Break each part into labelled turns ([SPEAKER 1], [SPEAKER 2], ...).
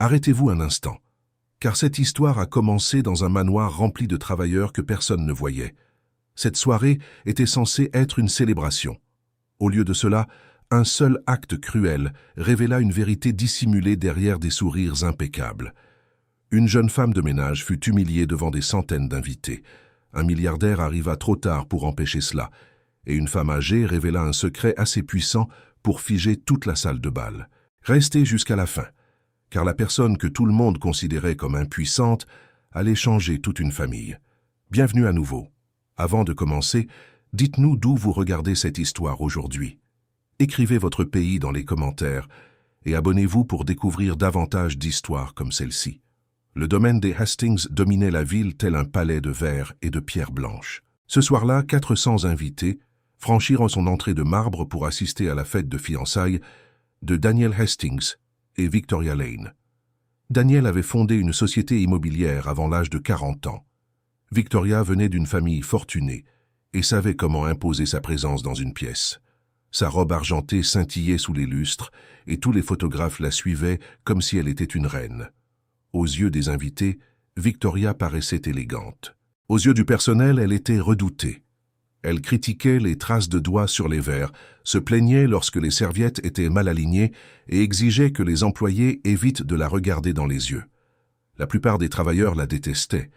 [SPEAKER 1] Arrêtez-vous un instant, car cette histoire a commencé dans un manoir rempli de travailleurs que personne ne voyait. Cette soirée était censée être une célébration. Au lieu de cela, un seul acte cruel révéla une vérité dissimulée derrière des sourires impeccables. Une jeune femme de ménage fut humiliée devant des centaines d'invités. Un milliardaire arriva trop tard pour empêcher cela, et une femme âgée révéla un secret assez puissant pour figer toute la salle de bal. Restez jusqu'à la fin, car la personne que tout le monde considérait comme impuissante allait changer toute une famille. Bienvenue à nouveau. Avant de commencer, dites-nous d'où vous regardez cette histoire aujourd'hui. Écrivez votre pays dans les commentaires et abonnez-vous pour découvrir davantage d'histoires comme celle-ci. Le domaine des Hastings dominait la ville tel un palais de verre et de pierre blanche. Ce soir-là, 400 invités franchirent son entrée de marbre pour assister à la fête de fiançailles de Daniel Hastings et Victoria Lane. Daniel avait fondé une société immobilière avant l'âge de 40 ans. Victoria venait d'une famille fortunée et savait comment imposer sa présence dans une pièce. Sa robe argentée scintillait sous les lustres et tous les photographes la suivaient comme si elle était une reine. Aux yeux des invités, Victoria paraissait élégante. Aux yeux du personnel, elle était redoutée. Elle critiquait les traces de doigts sur les verres, se plaignait lorsque les serviettes étaient mal alignées et exigeait que les employés évitent de la regarder dans les yeux. La plupart des travailleurs la détestaient,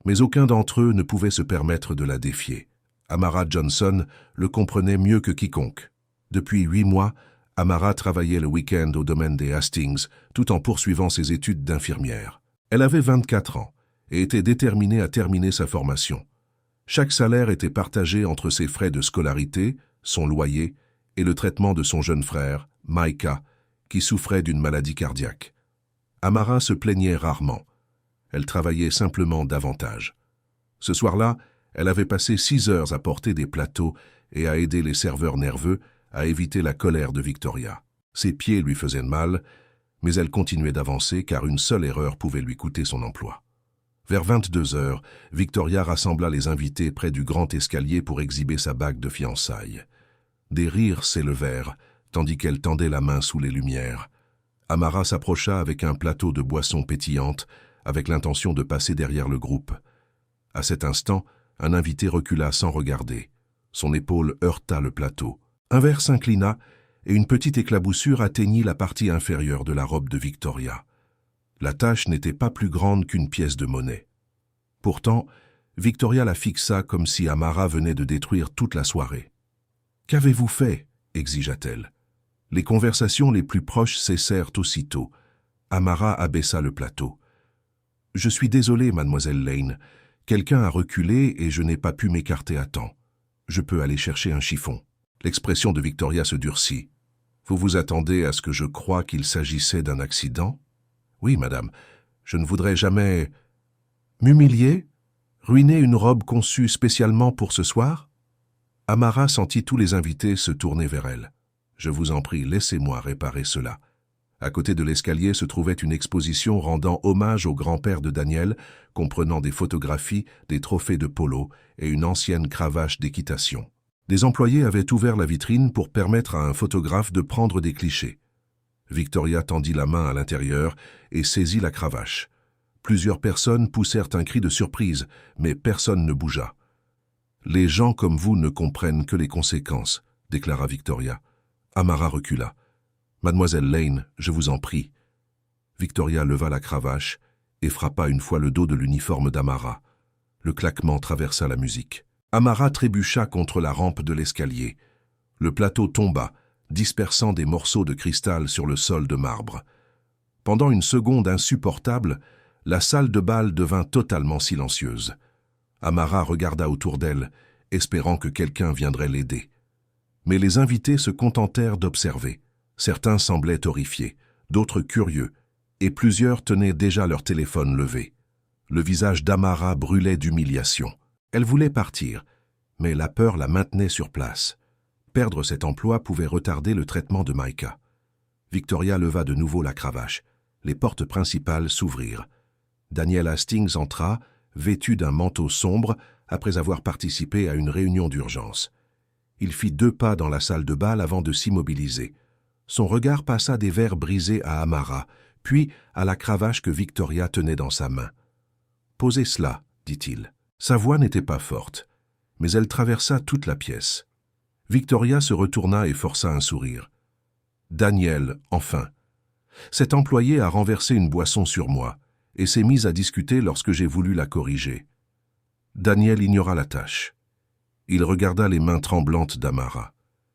[SPEAKER 1] mais aucun d'entre eux ne pouvait se permettre de la défier. Amara Johnson le comprenait mieux que quiconque. Depuis 8 mois, Amara travaillait le week-end au domaine des Hastings, tout en poursuivant ses études d'infirmière. Elle avait 24 ans et était déterminée à terminer sa formation. Chaque salaire était partagé entre ses frais de scolarité, son loyer et le traitement de son jeune frère, Micah, qui souffrait d'une maladie cardiaque. Amara se plaignait rarement. Elle travaillait simplement davantage. Ce soir-là, elle avait passé 6 heures à porter des plateaux et à aider les serveurs nerveux à éviter la colère de Victoria. Ses pieds lui faisaient mal, mais elle continuait d'avancer car une seule erreur pouvait lui coûter son emploi. Vers 22 heures, Victoria rassembla les invités près du grand escalier pour exhiber sa bague de fiançailles. Des rires s'élevèrent, tandis qu'elle tendait la main sous les lumières. Amara s'approcha avec un plateau de boissons pétillantes, avec l'intention de passer derrière le groupe. À cet instant, un invité recula sans regarder. Son épaule heurta le plateau. Un verre s'inclina et une petite éclaboussure atteignit la partie inférieure de la robe de Victoria. La tache n'était pas plus grande qu'une pièce de monnaie. Pourtant, Victoria la fixa comme si Amara venait de détruire toute la soirée. « Qu'avez-vous fait » exigea-t-elle. Les conversations les plus proches cessèrent aussitôt. Amara abaissa le plateau. « Je suis désolée, mademoiselle Lane. Quelqu'un a reculé et je n'ai pas pu m'écarter à temps. Je peux aller chercher un chiffon. » L'expression de Victoria se durcit. « Vous vous attendez à ce que je croie qu'il s'agissait d'un accident ?»« Oui, madame. Je ne voudrais jamais... »« M'humilier ? Ruiner une robe conçue spécialement pour ce soir ?» Amara sentit tous les invités se tourner vers elle. « Je vous en prie, laissez-moi réparer cela. » À côté de l'escalier se trouvait une exposition rendant hommage au grand-père de Daniel, comprenant des photographies, des trophées de polo et une ancienne cravache d'équitation. Des employés avaient ouvert la vitrine pour permettre à un photographe de prendre des clichés. Victoria tendit la main à l'intérieur et saisit la cravache. Plusieurs personnes poussèrent un cri de surprise, mais personne ne bougea. « Les gens comme vous ne comprennent que les conséquences, » déclara Victoria. Amara recula. « Mademoiselle Lane, je vous en prie. » Victoria leva la cravache et frappa une fois le dos de l'uniforme d'Amara. Le claquement traversa la musique. Amara trébucha contre la rampe de l'escalier. Le plateau tomba, dispersant des morceaux de cristal sur le sol de marbre. Pendant une seconde insupportable, la salle de bal devint totalement silencieuse. Amara regarda autour d'elle, espérant que quelqu'un viendrait l'aider. Mais les invités se contentèrent d'observer. Certains semblaient horrifiés, d'autres curieux, et plusieurs tenaient déjà leur téléphone levé. Le visage d'Amara brûlait d'humiliation. Elle voulait partir, mais la peur la maintenait sur place. Perdre cet emploi pouvait retarder le traitement de Micah. Victoria leva de nouveau la cravache. Les portes principales s'ouvrirent. Daniel Hastings entra, vêtu d'un manteau sombre, après avoir participé à une réunion d'urgence. Il fit 2 pas dans la salle de bal avant de s'immobiliser. Son regard passa des verres brisés à Amara, puis à la cravache que Victoria tenait dans sa main. « Posez cela, dit-il. » Sa voix n'était pas forte, mais elle traversa toute la pièce. Victoria se retourna et força un sourire. « Daniel, enfin. Cet employé a renversé une boisson sur moi et s'est mise à discuter lorsque j'ai voulu la corriger. » Daniel ignora la tâche. Il regarda les mains tremblantes d'Amara.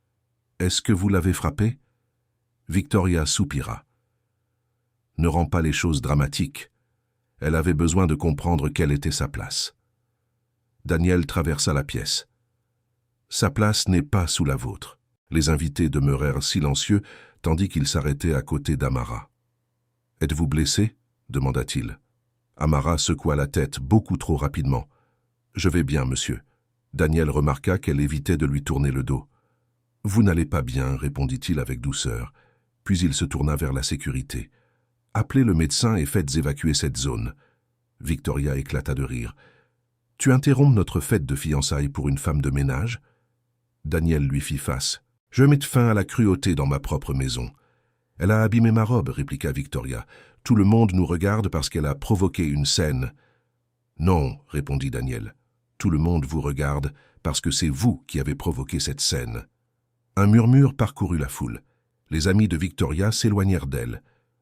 [SPEAKER 1] « Est-ce que vous l'avez frappée ?» Victoria soupira. « Ne rends pas les choses dramatiques. » Elle avait besoin de comprendre quelle était sa place. Daniel traversa la pièce. « Sa place n'est pas sous la vôtre. » Les invités demeurèrent silencieux tandis qu'il s'arrêtait à côté d'Amara. « Êtes-vous blessé ?» demanda-t-il. Amara secoua la tête beaucoup trop rapidement. « Je vais bien, monsieur. » Daniel remarqua qu'elle évitait de lui tourner le dos. « Vous n'allez pas bien, répondit-il avec douceur. Puis il se tourna vers la sécurité. « Appelez le médecin et faites évacuer cette zone. » Victoria éclata de rire. « Tu interromps notre fête de fiançailles pour une femme de ménage ?» Daniel lui fit face. « Je mets fin à la cruauté dans ma propre maison. »« Elle a abîmé ma robe, répliqua Victoria. « Tout le monde nous regarde parce qu'elle a provoqué une scène. »« Non, répondit Daniel. Tout le monde vous regarde parce que c'est vous qui avez provoqué cette scène. » Un murmure parcourut la foule. Les amis de Victoria s'éloignèrent d'elle.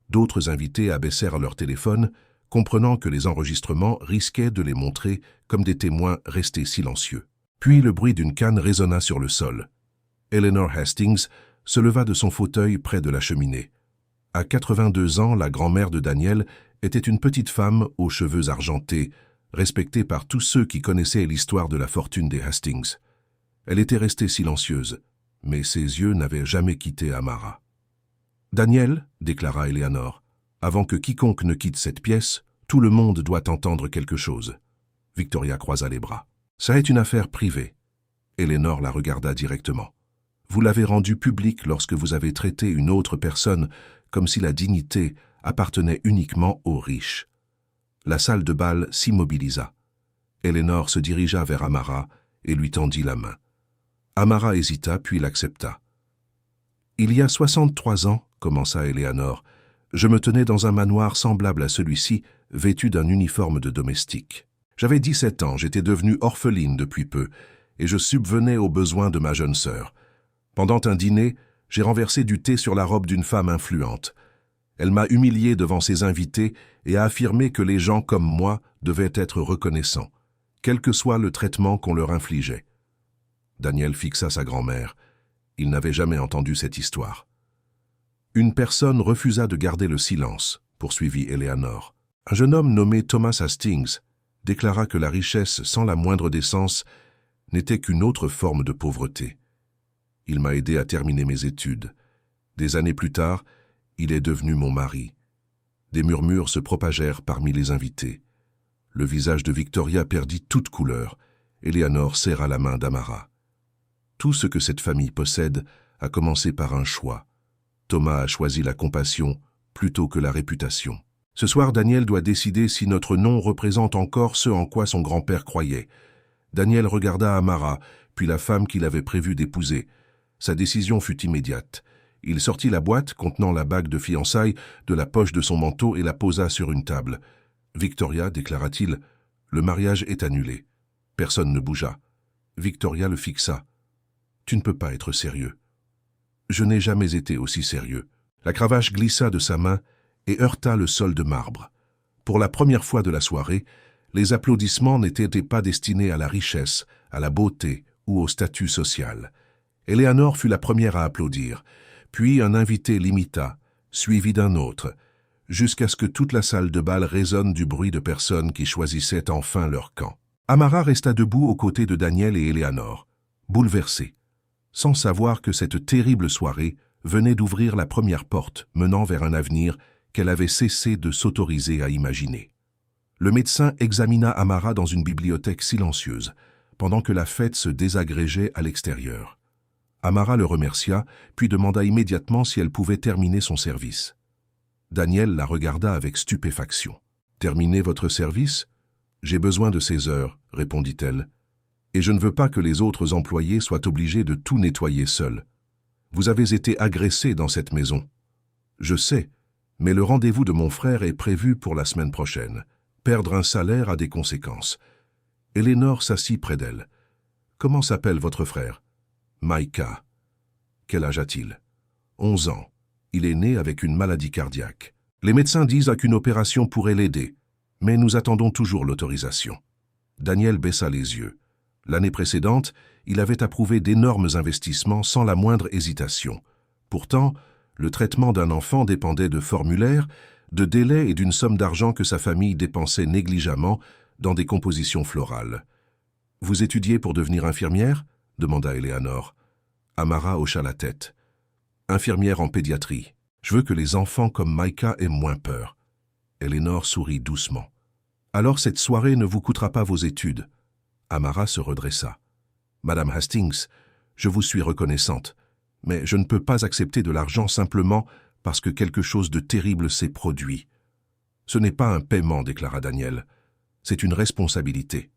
[SPEAKER 1] D'autres invités abaissèrent leur téléphone, comprenant que les enregistrements risquaient de les montrer comme des témoins restés silencieux. Puis le bruit d'une canne résonna sur le sol. Eleanor Hastings se leva de son fauteuil près de la cheminée. À 82 ans, la grand-mère de Daniel était une petite femme aux cheveux argentés, respectée par tous ceux qui connaissaient l'histoire de la fortune des Hastings. Elle était restée silencieuse, mais ses yeux n'avaient jamais quitté Amara. « Daniel, déclara Eleanor, avant que quiconque ne quitte cette pièce, tout le monde doit entendre quelque chose. » Victoria croisa les bras. « Ça est une affaire privée. » Eleanor la regarda directement. « Vous l'avez rendue publique lorsque vous avez traité une autre personne comme si la dignité appartenait uniquement aux riches. » La salle de bal s'immobilisa. Eleanor se dirigea vers Amara et lui tendit la main. Amara hésita puis l'accepta. « Il y a 63 ans, commença Eleanor, je me tenais dans un manoir semblable à celui-ci, vêtu d'un uniforme de domestique. J'avais 17 ans, j'étais devenue orpheline depuis peu, et je subvenais aux besoins de ma jeune sœur. Pendant un dîner, j'ai renversé du thé sur la robe d'une femme influente. Elle m'a humilié devant ses invités et a affirmé que les gens comme moi devaient être reconnaissants, quel que soit le traitement qu'on leur infligeait. » Daniel fixa sa grand-mère. Il n'avait jamais entendu cette histoire. « Une personne refusa de garder le silence, » poursuivit Eleanor. « Un jeune homme nommé Thomas Hastings déclara que la richesse sans la moindre décence n'était qu'une autre forme de pauvreté. Il m'a aidé à terminer mes études. Des années plus tard, il est devenu mon mari. » Des murmures se propagèrent parmi les invités. Le visage de Victoria perdit toute couleur. Eleanor serra la main d'Amara. « Tout ce que cette famille possède a commencé par un choix. Thomas a choisi la compassion plutôt que la réputation. Ce soir, Daniel doit décider si notre nom représente encore ce en quoi son grand-père croyait. » Daniel regarda Amara, puis la femme qu'il avait prévu d'épouser. Sa décision fut immédiate. Il sortit la boîte contenant la bague de fiançailles de la poche de son manteau et la posa sur une table. « Victoria, déclara-t-il, le mariage est annulé. » Personne ne bougea. Victoria le fixa. « Tu ne peux pas être sérieux. » « Je n'ai jamais été aussi sérieux. » La cravache glissa de sa main et heurta le sol de marbre. Pour la première fois de la soirée, les applaudissements n'étaient pas destinés à la richesse, à la beauté ou au statut social. Eleanor fut la première à applaudir, puis un invité l'imita, suivi d'un autre, jusqu'à ce que toute la salle de bal résonne du bruit de personnes qui choisissaient enfin leur camp. Amara resta debout aux côtés de Daniel et Eleanor, bouleversée, sans savoir que cette terrible soirée venait d'ouvrir la première porte menant vers un avenir qu'elle avait cessé de s'autoriser à imaginer. Le médecin examina Amara dans une bibliothèque silencieuse, pendant que la fête se désagrégeait à l'extérieur. Amara le remercia, puis demanda immédiatement si elle pouvait terminer son service. Daniel la regarda avec stupéfaction. « Terminez votre service ? J'ai besoin de ces heures, » répondit-elle. « Et je ne veux pas que les autres employés soient obligés de tout nettoyer seuls. Vous avez été agressé dans cette maison. Je sais, Mais le rendez-vous de mon frère est prévu pour la semaine prochaine. Perdre un salaire a des conséquences. Eleanor s'assit près d'elle. Comment s'appelle votre frère? Micah. Quel âge a-t-il? 11 ans. Il est né avec une maladie cardiaque. Les médecins disent qu'une opération pourrait l'aider, mais nous attendons toujours l'autorisation. Daniel baissa les yeux. L'année précédente, il avait approuvé d'énormes investissements sans la moindre hésitation. Pourtant, le traitement d'un enfant dépendait de formulaires, de délais et d'une somme d'argent que sa famille dépensait négligemment dans des compositions florales. « Vous étudiez pour devenir infirmière ?» demanda Eleanor. Amara hocha la tête. « Infirmière en pédiatrie. Je veux que les enfants comme Micah aient moins peur. » Eleanor sourit doucement. « Alors cette soirée ne vous coûtera pas vos études. » Amara se redressa. « Madame Hastings, je vous suis reconnaissante, mais je ne peux pas accepter de l'argent simplement parce que quelque chose de terrible s'est produit. »« Ce n'est pas un paiement, » déclara Daniel. « C'est une responsabilité. »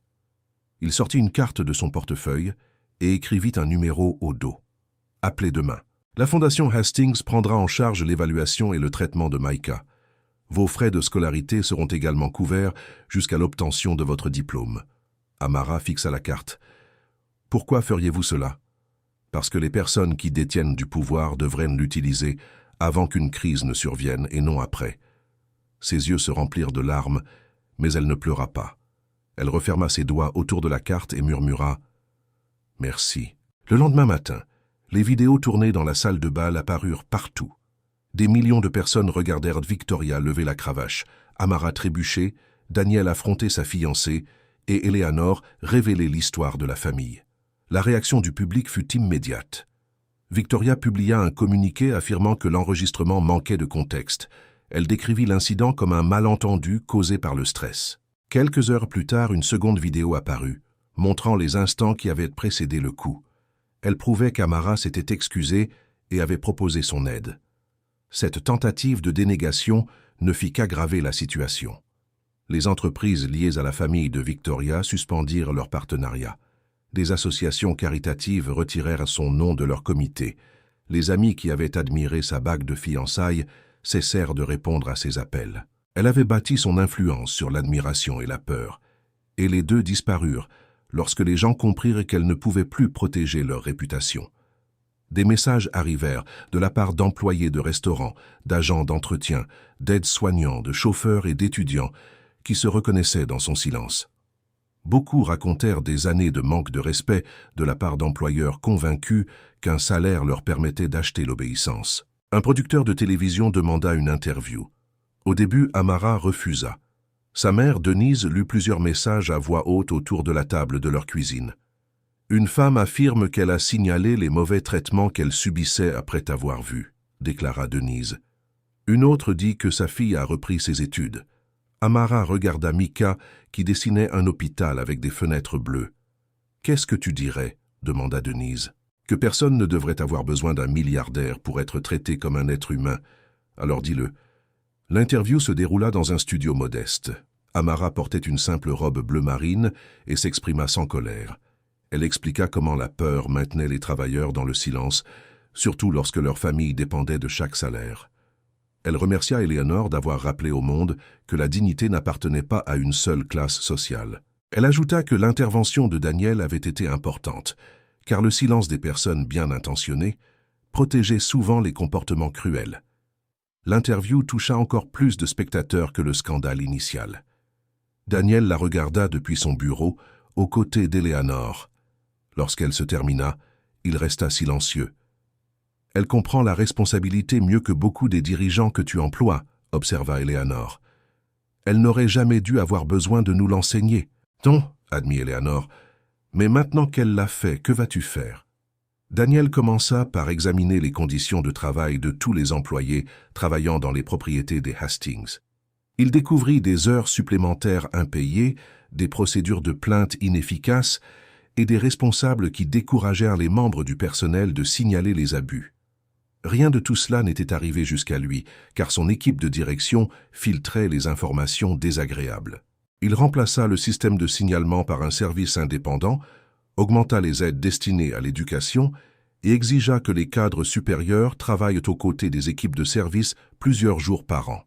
[SPEAKER 1] Il sortit une carte de son portefeuille et écrivit un numéro au dos. « Appelez demain. La Fondation Hastings prendra en charge l'évaluation et le traitement de Micah. Vos frais de scolarité seront également couverts jusqu'à l'obtention de votre diplôme. » Amara fixa la carte. « Pourquoi feriez-vous cela? » Parce que les personnes qui détiennent du pouvoir devraient l'utiliser avant qu'une crise ne survienne et non après. Ses yeux se remplirent de larmes, mais elle ne pleura pas. Elle referma ses doigts autour de la carte et murmura « Merci ». Le lendemain matin, les vidéos tournées dans la salle de bal apparurent partout. Des millions de personnes regardèrent Victoria lever la cravache, Amara trébucher, Daniel affronter sa fiancée et Eleanor révéler l'histoire de la famille. La réaction du public fut immédiate. Victoria publia un communiqué affirmant que l'enregistrement manquait de contexte. Elle décrivit l'incident comme un malentendu causé par le stress. Quelques heures plus tard, une seconde vidéo apparut, montrant les instants qui avaient précédé le coup. Elle prouvait qu'Amara s'était excusée et avait proposé son aide. Cette tentative de dénégation ne fit qu'aggraver la situation. Les entreprises liées à la famille de Victoria suspendirent leur partenariat. Des associations caritatives retirèrent son nom de leur comité. Les amis qui avaient admiré sa bague de fiançailles cessèrent de répondre à ses appels. Elle avait bâti son influence sur l'admiration et la peur, et les deux disparurent lorsque les gens comprirent qu'elle ne pouvait plus protéger leur réputation. Des messages arrivèrent de la part d'employés de restaurants, d'agents d'entretien, d'aides-soignants, de chauffeurs et d'étudiants qui se reconnaissaient dans son silence. Beaucoup racontèrent des années de manque de respect de la part d'employeurs convaincus qu'un salaire leur permettait d'acheter l'obéissance. Un producteur de télévision demanda une interview. Au début, Amara refusa. Sa mère, Denise, lut plusieurs messages à voix haute autour de la table de leur cuisine. Une femme affirme qu'elle a signalé les mauvais traitements qu'elle subissait après t'avoir vu, déclara Denise. Une autre dit que sa fille a repris ses études. Amara regarda Micah qui dessinait un hôpital avec des fenêtres bleues. « Qu'est-ce que tu dirais ?» demanda Denise. « Que personne ne devrait avoir besoin d'un milliardaire pour être traité comme un être humain. Alors dis-le. » L'interview se déroula dans un studio modeste. Amara portait une simple robe bleu marine et s'exprima sans colère. Elle expliqua comment la peur maintenait les travailleurs dans le silence, surtout lorsque leur famille dépendait de chaque salaire. Elle remercia Eleanor d'avoir rappelé au monde que la dignité n'appartenait pas à une seule classe sociale. Elle ajouta que l'intervention de Daniel avait été importante, car le silence des personnes bien intentionnées protégeait souvent les comportements cruels. L'interview toucha encore plus de spectateurs que le scandale initial. Daniel la regarda depuis son bureau, aux côtés d'Eleanor. Lorsqu'elle se termina, il resta silencieux. « Elle comprend la responsabilité mieux que beaucoup des dirigeants que tu emploies, » observa Eleanor. « Elle n'aurait jamais dû avoir besoin de nous l'enseigner. »« Non, » admit Eleanor. « Mais maintenant qu'elle l'a fait, que vas-tu faire ?» Daniel commença par examiner les conditions de travail de tous les employés travaillant dans les propriétés des Hastings. Il découvrit des heures supplémentaires impayées, des procédures de plainte inefficaces et des responsables qui découragèrent les membres du personnel de signaler les abus. Rien de tout cela n'était arrivé jusqu'à lui, car son équipe de direction filtrait les informations désagréables. Il remplaça le système de signalement par un service indépendant, augmenta les aides destinées à l'éducation et exigea que les cadres supérieurs travaillent aux côtés des équipes de service plusieurs jours par an.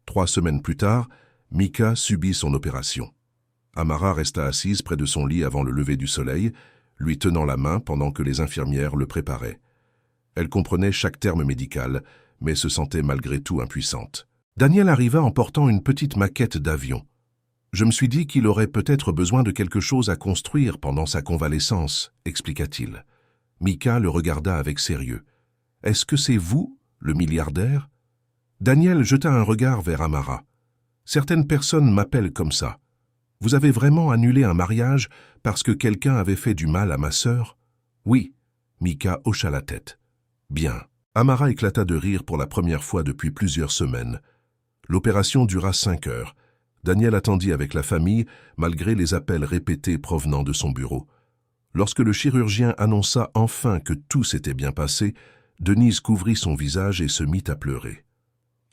[SPEAKER 1] 3 semaines plus tard, Mika subit son opération. Amara resta assise près de son lit avant le lever du soleil, lui tenant la main pendant que les infirmières le préparaient. Elle comprenait chaque terme médical, mais se sentait malgré tout impuissante. Daniel arriva en portant une petite maquette d'avion. Je me suis dit qu'il aurait peut-être besoin de quelque chose à construire pendant sa convalescence, expliqua-t-il. Mika le regarda avec sérieux. « Est-ce que c'est vous, le milliardaire ?» Daniel jeta un regard vers Amara. « Certaines personnes m'appellent comme ça. Vous avez vraiment annulé un mariage parce que quelqu'un avait fait du mal à ma sœur ?»« Oui. » Mika hocha la tête. « Bien. » Amara éclata de rire pour la première fois depuis plusieurs semaines. L'opération dura 5 heures. Daniel attendit avec la famille, malgré les appels répétés provenant de son bureau. Lorsque le chirurgien annonça enfin que tout s'était bien passé, Denise couvrit son visage et se mit à pleurer.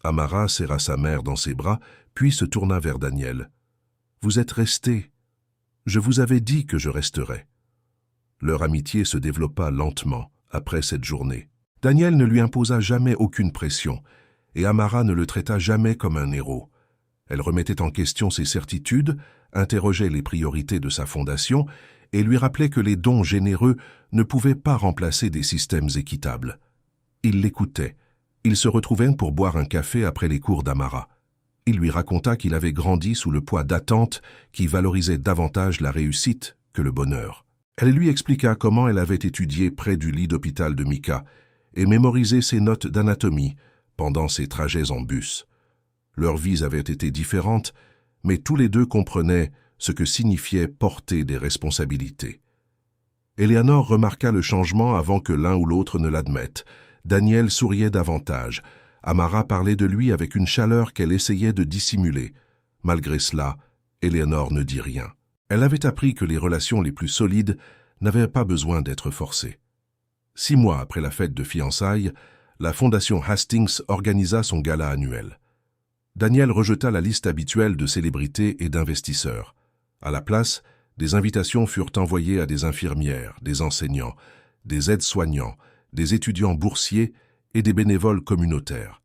[SPEAKER 1] Amara serra sa mère dans ses bras, puis se tourna vers Daniel. « Vous êtes resté. Je vous avais dit que je resterais. » Leur amitié se développa lentement après cette journée. Daniel ne lui imposa jamais aucune pression, et Amara ne le traita jamais comme un héros. Elle remettait en question ses certitudes, interrogeait les priorités de sa fondation et lui rappelait que les dons généreux ne pouvaient pas remplacer des systèmes équitables. Il l'écoutait. Ils se retrouvaient pour boire un café après les cours d'Amara. Il lui raconta qu'il avait grandi sous le poids d'attentes qui valorisaient davantage la réussite que le bonheur. Elle lui expliqua comment elle avait étudié près du lit d'hôpital de Mika et mémorisé ses notes d'anatomie pendant ses trajets en bus. Leurs vies avaient été différentes, mais tous les deux comprenaient ce que signifiait porter des responsabilités. Éléanore remarqua le changement avant que l'un ou l'autre ne l'admette. Daniel souriait davantage. Amara parlait de lui avec une chaleur qu'elle essayait de dissimuler. Malgré cela, Éléanore ne dit rien. Elle avait appris que les relations les plus solides n'avaient pas besoin d'être forcées. 6 mois après la fête de fiançailles, la Fondation Hastings organisa son gala annuel. Daniel rejeta la liste habituelle de célébrités et d'investisseurs. À la place, des invitations furent envoyées à des infirmières, des enseignants, des aides-soignants, des étudiants boursiers et des bénévoles communautaires.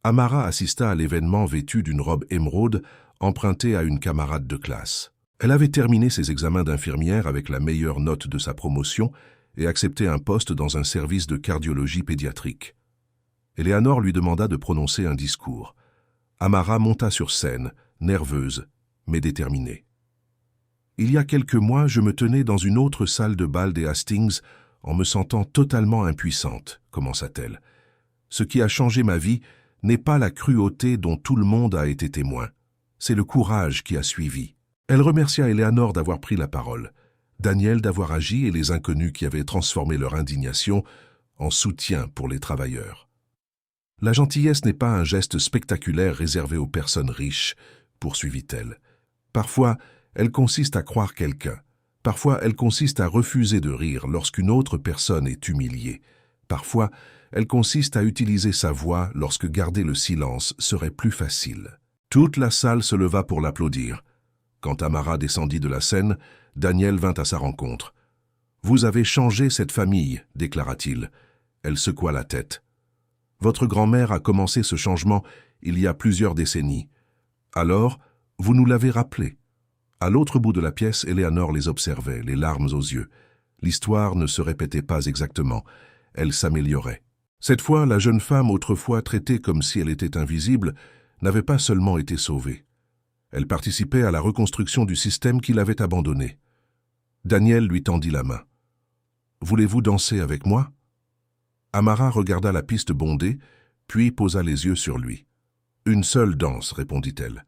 [SPEAKER 1] Amara assista à l'événement vêtue d'une robe émeraude empruntée à une camarade de classe. Elle avait terminé ses examens d'infirmière avec la meilleure note de sa promotion et accepté un poste dans un service de cardiologie pédiatrique. Éléanore lui demanda de prononcer un discours. Amara monta sur scène, nerveuse, mais déterminée. « Il y a quelques mois, je me tenais dans une autre salle de bal des Hastings en me sentant totalement impuissante, commença-t-elle. Ce qui a changé ma vie n'est pas la cruauté dont tout le monde a été témoin. C'est le courage qui a suivi. » Elle remercia Éléanore d'avoir pris la parole, Daniel d'avoir agi et les inconnus qui avaient transformé leur indignation en soutien pour les travailleurs. La gentillesse n'est pas un geste spectaculaire réservé aux personnes riches, poursuivit-elle. Parfois, elle consiste à croire quelqu'un. Parfois, elle consiste à refuser de rire lorsqu'une autre personne est humiliée. Parfois, elle consiste à utiliser sa voix lorsque garder le silence serait plus facile. Toute la salle se leva pour l'applaudir. Quand Amara descendit de la scène, Daniel vint à sa rencontre. « Vous avez changé cette famille, déclara-t-il. » Elle secoua la tête. « Votre grand-mère a commencé ce changement il y a plusieurs décennies. Alors, vous nous l'avez rappelé. » À l'autre bout de la pièce, Éléanore les observait, les larmes aux yeux. L'histoire ne se répétait pas exactement. Elle s'améliorait. Cette fois, la jeune femme, autrefois traitée comme si elle était invisible, n'avait pas seulement été sauvée. Elle participait à la reconstruction du système qui l'avait abandonnée. Daniel lui tendit la main. « Voulez-vous danser avec moi ?» Amara regarda la piste bondée, puis posa les yeux sur lui. « Une seule danse, répondit-elle. »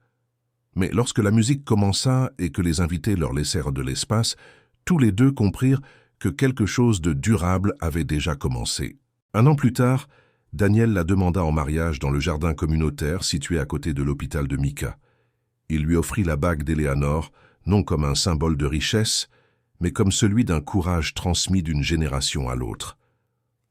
[SPEAKER 1] Mais lorsque la musique commença et que les invités leur laissèrent de l'espace, tous les deux comprirent que quelque chose de durable avait déjà commencé. 1 an plus tard, Daniel la demanda en mariage dans le jardin communautaire situé à côté de l'hôpital de Mika. Il lui offrit la bague d'Éléanore, non comme un symbole de richesse, mais comme celui d'un courage transmis d'une génération à l'autre.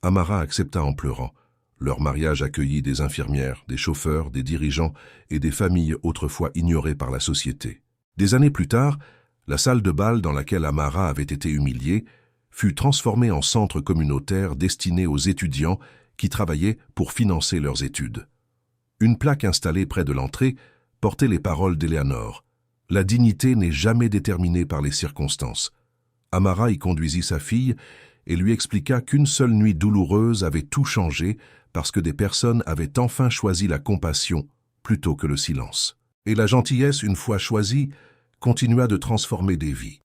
[SPEAKER 1] Amara accepta en pleurant. Leur mariage accueillit des infirmières, des chauffeurs, des dirigeants et des familles autrefois ignorées par la société. Des années plus tard, la salle de bal dans laquelle Amara avait été humiliée fut transformé en centre communautaire destiné aux étudiants qui travaillaient pour financer leurs études. Une plaque installée près de l'entrée portait les paroles d'Éléanore. « La dignité n'est jamais déterminée par les circonstances ». Amara y conduisit sa fille et lui expliqua qu'une seule nuit douloureuse avait tout changé parce que des personnes avaient enfin choisi la compassion plutôt que le silence. Et la gentillesse, une fois choisie, continua de transformer des vies.